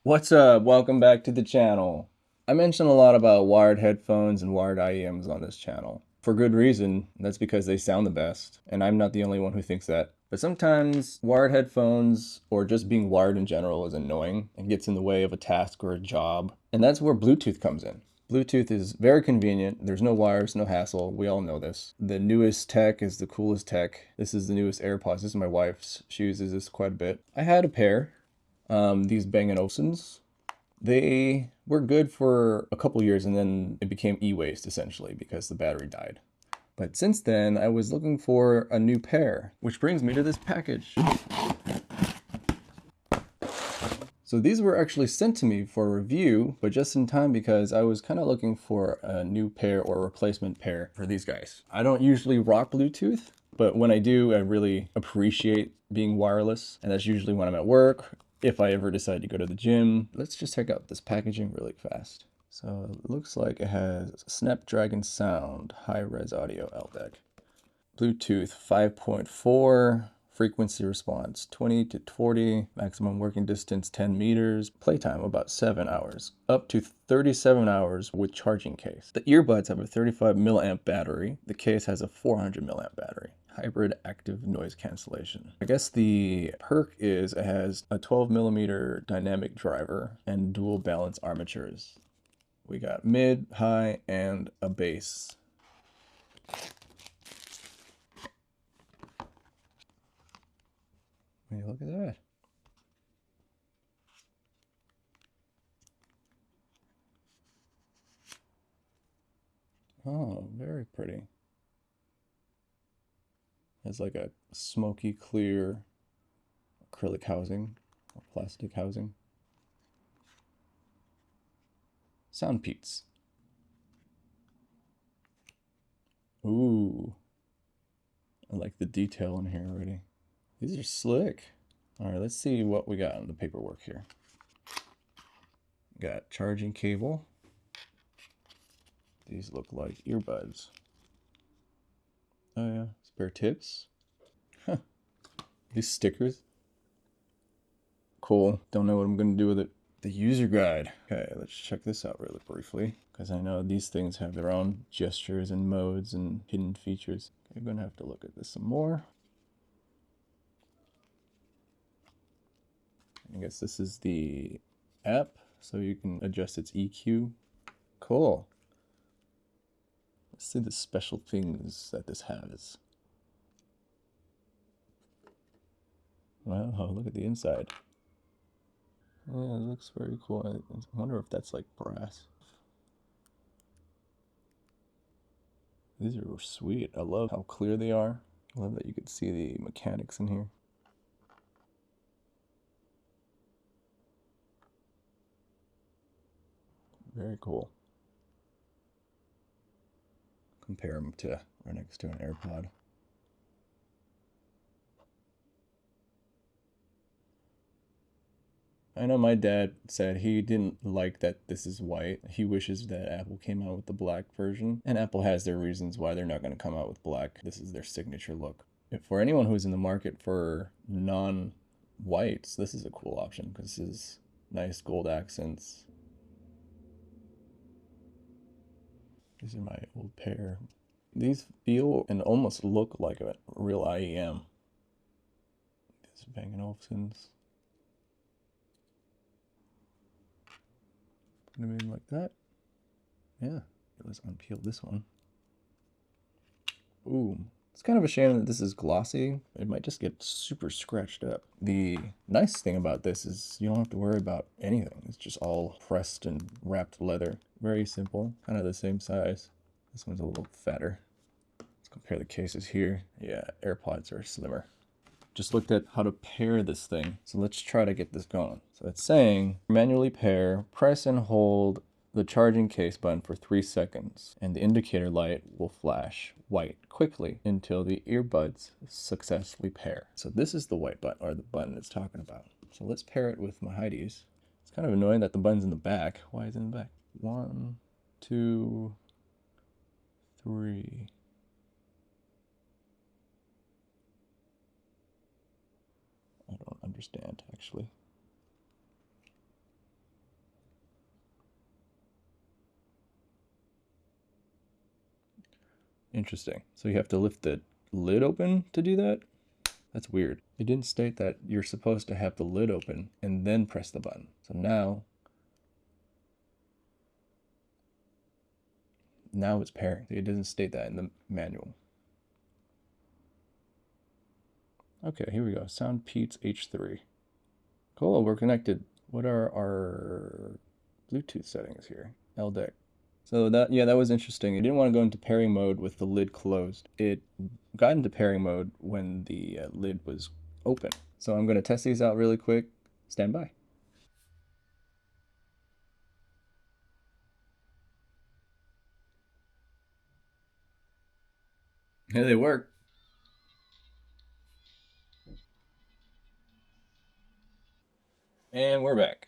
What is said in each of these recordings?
What's up? Welcome back to the channel. I mention a lot about wired headphones and wired IEMs on this channel. For good reason, that's because they sound the best, and I'm not the only one who thinks that. But sometimes wired headphones, or just being wired in general, is annoying and gets in the way of a task or a job. And that's where Bluetooth comes in. Bluetooth is very convenient. There's no wires, no hassle. We all know this. The newest tech is the coolest tech. This is the newest AirPods. This is my wife's. She uses this quite a bit. I had a pair. These Bang & Olufsen's. They were good for a couple years and then it became e-waste essentially because the battery died. But since then, I was looking for a new pair, which brings me to this package. So these were actually sent to me for review, but just in time because I was kind of looking for a new pair or replacement pair for these guys. I don't usually rock Bluetooth, but when I do, I really appreciate being wireless. And that's usually when I'm at work, if I ever decide to go to the gym. Let's just check out this packaging really fast. So it looks like it has Snapdragon Sound, high-res audio LDAC. Bluetooth 5.4, frequency response 20 to 40, maximum working distance 10 meters, playtime about 7 hours, up to 37 hours with charging case. The earbuds have a 35 milliamp battery. The case has a 400 milliamp battery. Hybrid active noise cancellation. I guess the perk is it has a 12 millimeter dynamic driver and dual balance armatures. We got mid, high, and a bass. Hey, look at that. Oh, very pretty. It's like a smoky clear acrylic housing or plastic housing. SoundPEATS. Ooh, I like the detail in here already. These are slick. All right, let's see what we got on the paperwork here. Got charging cable. These look like earbuds. Oh yeah, spare tips. Huh. These stickers. Cool. Don't know what I'm gonna do with it. The user guide. Okay, let's check this out really briefly because I know these things have their own gestures and modes and hidden features. Okay, I'm gonna have to look at this some more. I guess this is the app, so you can adjust its EQ. Cool. Let's see the special things that this has. Wow, look at the inside. Yeah, it looks very cool. I wonder if that's like brass. These are sweet. I love how clear they are. I love that you can see the mechanics in here. Very cool. Compare them to right next to an AirPod. I know my dad said he didn't like that this is white. He wishes that Apple came out with the black version. And Apple has their reasons why they're not going to come out with black. This is their signature look. For anyone who's in the market for non-whites, this is a cool option because this is nice gold accents. These are my old pair. These feel and almost look like a real IEM. These are Bang & Olufsen's. Put them in like that. Yeah, let's unpeel this one. Ooh, it's kind of a shame that this is glossy. It might just get super scratched up. The nice thing about this is you don't have to worry about anything. It's just all pressed and wrapped leather. Very simple, kind of the same size. This one's a little fatter. Let's compare the cases here. Yeah, AirPods are slimmer. Just looked at how to pair this thing. So let's try to get this going. So it's saying manually pair, press and hold the charging case button for 3 seconds and the indicator light will flash white quickly until the earbuds successfully pair. So this is the white button, or the button it's talking about. So let's pair it with my Heidi's. It's kind of annoying that the button's in the back. Why is it in the back? 1, 2, 3. I don't understand, actually. Interesting. So you have to lift the lid open to do that? That's weird. It didn't state that you're supposed to have the lid open and then press the button. So now it's pairing. It doesn't state that in the manual. Okay, here we go. SoundPEATS H3. Cool, we're connected. What are our Bluetooth settings here? LDAC. So that was interesting. It didn't want to go into pairing mode with the lid closed. It got into pairing mode when the lid was open. So I'm going to test these out really quick. Stand by. Yeah, they work. And we're back.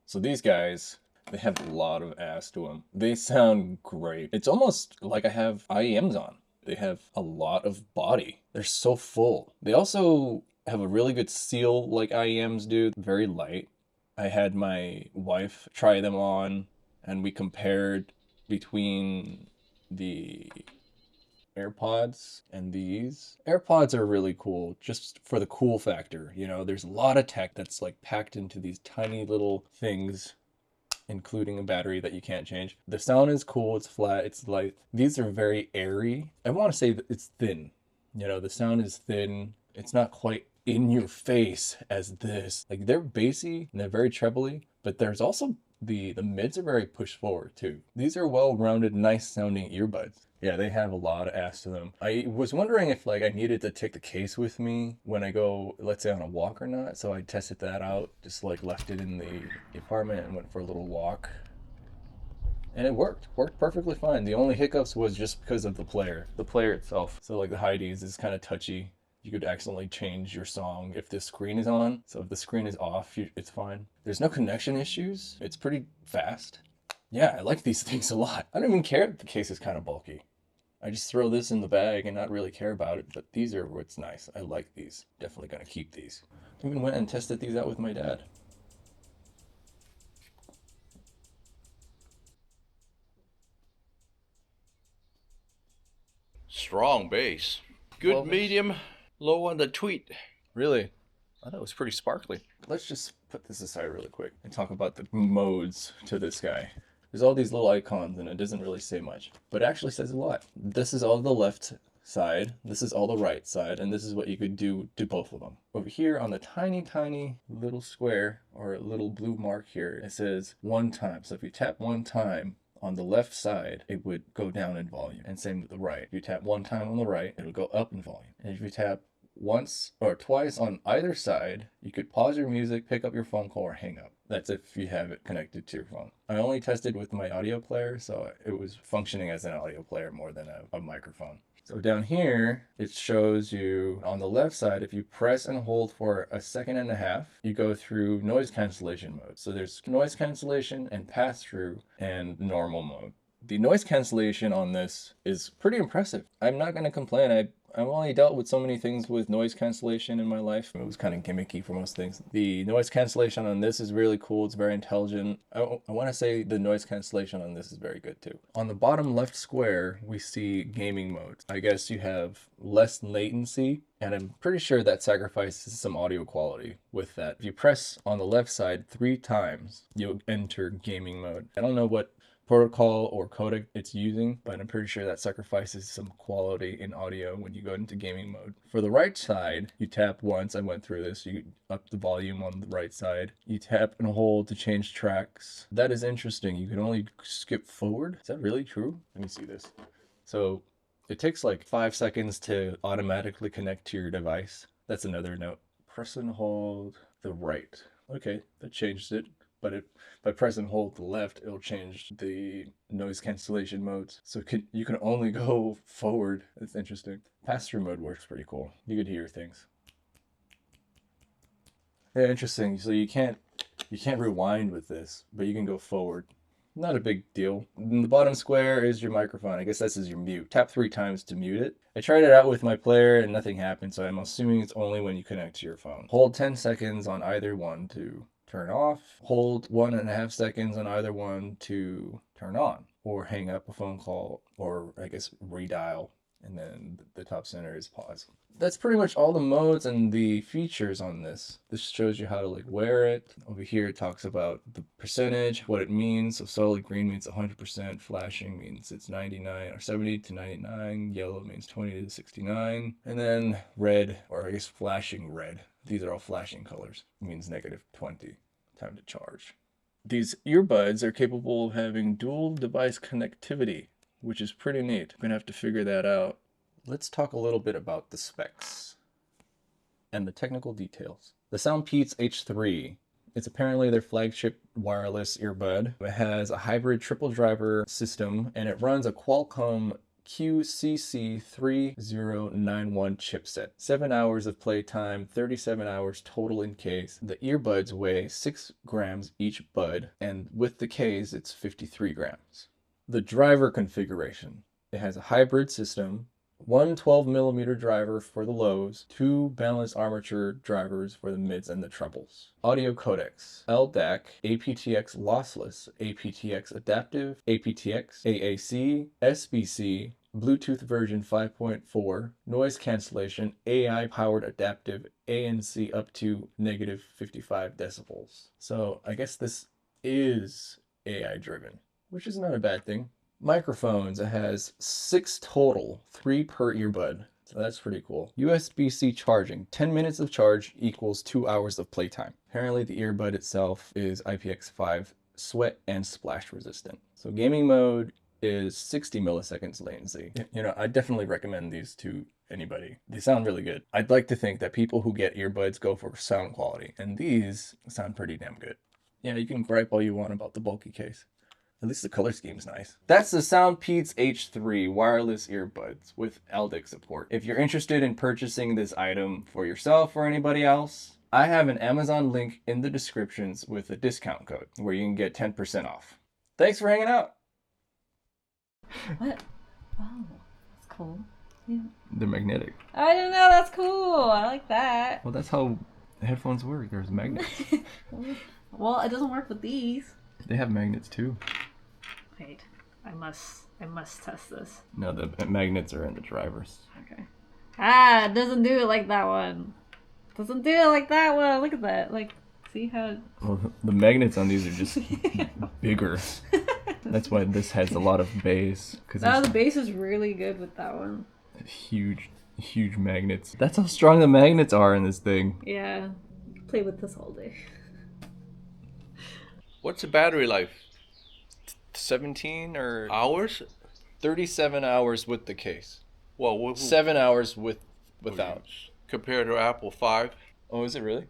So these guys, they have a lot of ass to them. They sound great. It's almost like I have IEMs on. They have a lot of body. They're so full. They also have a really good seal like IEMs do. Very light. I had my wife try them on and we compared between the AirPods and these. AirPods are really cool just for the cool factor. You know, there's a lot of tech that's like packed into these tiny little things, including a battery that you can't change. The sound is cool, it's flat, it's light. These are very airy. I want to say that it's thin. You know, the sound is thin. It's not quite in your face as this. Like they're bassy and they're very trebly, but there's also the mids are very pushed forward too. These are well-rounded, nice sounding earbuds. Yeah, they have a lot of ass to them. I was wondering if like I needed to take the case with me when I go, let's say on a walk or not. So I tested that out, just like left it in the apartment and went for a little walk. And it worked perfectly fine. The only hiccups was just because of the player itself. So like the high Ds is kind of touchy. You could accidentally change your song if the screen is on. So if the screen is off, it's fine. There's no connection issues. It's pretty fast. Yeah, I like these things a lot. I don't even care if the case is kind of bulky. I just throw this in the bag and not really care about it, but these are what's nice. I like these. Definitely gonna keep these. Even went and tested these out with my dad. Strong bass. Good Well, medium, low on the tweet. Really? I thought it was pretty sparkly. Let's just put this aside really quick and talk about the modes to this guy. There's all these little icons and it doesn't really say much, but it actually says a lot. This is all the left side, this is all the right side, and this is what you could do to both of them. Over here on the tiny little square or little blue mark here, it says one time. So if you tap one time on the left side, it would go down in volume. And same with the right. If you tap one time on the right, it'll go up in volume. And if you tap once or twice on either side, you could pause your music, pick up your phone call, or hang up. That's if you have it connected to your phone. I only tested with my audio player, so it was functioning as an audio player more than a microphone. So down here, it shows you on the left side, if you press and hold for a second and a half, you go through noise cancellation mode. So there's noise cancellation and pass-through and normal mode. The noise cancellation on this is pretty impressive. I'm not going to complain. I've only dealt with so many things with noise cancellation in my life. It was kind of gimmicky for most things. The noise cancellation on this is really cool. It's very intelligent. I want to say the noise cancellation on this is very good too. On the bottom left square, we see gaming modes. I guess you have less latency, and I'm pretty sure that sacrifices some audio quality with that. If you press on the left side 3 times, you'll enter gaming mode. I don't know what protocol or codec it's using, but I'm pretty sure that sacrifices some quality in audio when you go into gaming mode. For the right side, you tap once. I went through this. You up the volume on the right side. You tap and hold to change tracks. That is interesting. You can only skip forward. Is that really true? Let me see this. So it takes like 5 seconds to automatically connect to your device. That's another note. Press and hold the right. Okay, that changed it. But if I press and hold the left, it'll change the noise cancellation modes. So you can only go forward. That's interesting. Pass-through mode works pretty cool. You could hear things. Yeah, interesting. So you can't rewind with this, but you can go forward. Not a big deal. In the bottom square is your microphone. I guess this is your mute. Tap 3 times to mute it. I tried it out with my player and nothing happened, so I'm assuming it's only when you connect to your phone. Hold 10 seconds on either one to turn off. Hold 1.5 seconds on either one to turn on, or hang up a phone call, or I guess redial, and then the top center is pause. That's pretty much all the modes and the features on this. This shows you how to like wear it. Over here it talks about the percentage, what it means. So solid green means 100%, flashing means it's 99 or 70 to 99, yellow means 20 to 69, and then red, or I guess flashing red. These are all flashing colors. It means -20, time to charge. These earbuds are capable of having dual device connectivity, which is pretty neat. I'm gonna have to figure that out. Let's talk a little bit about the specs and the technical details. The SoundPEATS H3, it's apparently their flagship wireless earbud. It has a hybrid triple driver system, and it runs a Qualcomm QCC3091 chipset. 7 hours of playtime, 37 hours total in case. The earbuds weigh 6 grams each bud, and with the case, it's 53 grams. The driver configuration. It has a hybrid system, one 12mm driver for the lows, two balanced armature drivers for the mids and the trebles. Audio codecs, LDAC, aptX lossless, aptX adaptive, aptX, AAC, SBC, Bluetooth version 5.4, noise cancellation, AI-powered adaptive, ANC up to -55 decibels. So I guess this is AI-driven, which is not a bad thing. Microphones, it has 6 total, 3 per earbud. So that's pretty cool. USB-C charging, 10 minutes of charge equals 2 hours of playtime. Apparently the earbud itself is IPX5 sweat and splash resistant. So gaming mode is 60 milliseconds latency. You know, I definitely recommend these to anybody. They sound really good. I'd like to think that people who get earbuds go for sound quality, and these sound pretty damn good. Yeah, you can gripe all you want about the bulky case. At least the color scheme's nice. That's the SoundPEATS H3 wireless earbuds with LDAC support. If you're interested in purchasing this item for yourself or anybody else, I have an Amazon link in the descriptions with a discount code where you can get 10% off. Thanks for hanging out. What? Oh, that's cool. Yeah. They're magnetic. I don't know, that's cool. I like that. Well, that's how headphones work. There's magnets. Well, it doesn't work with these. They have magnets too. Wait, I must test this. No, the magnets are in the drivers. Okay. Ah, it doesn't do it like that one. Doesn't do it like that one. Look at that. Like, see how... Well, the magnets on these are just bigger. That's why this has a lot of bass. No, the bass is really good with that one. Huge magnets. That's how strong the magnets are in this thing. Yeah. Play with this all day. What's the battery life? 17 or hours? 37 hours with the case. Well, 7 hours without. compared to Apple 5. Oh, is it really?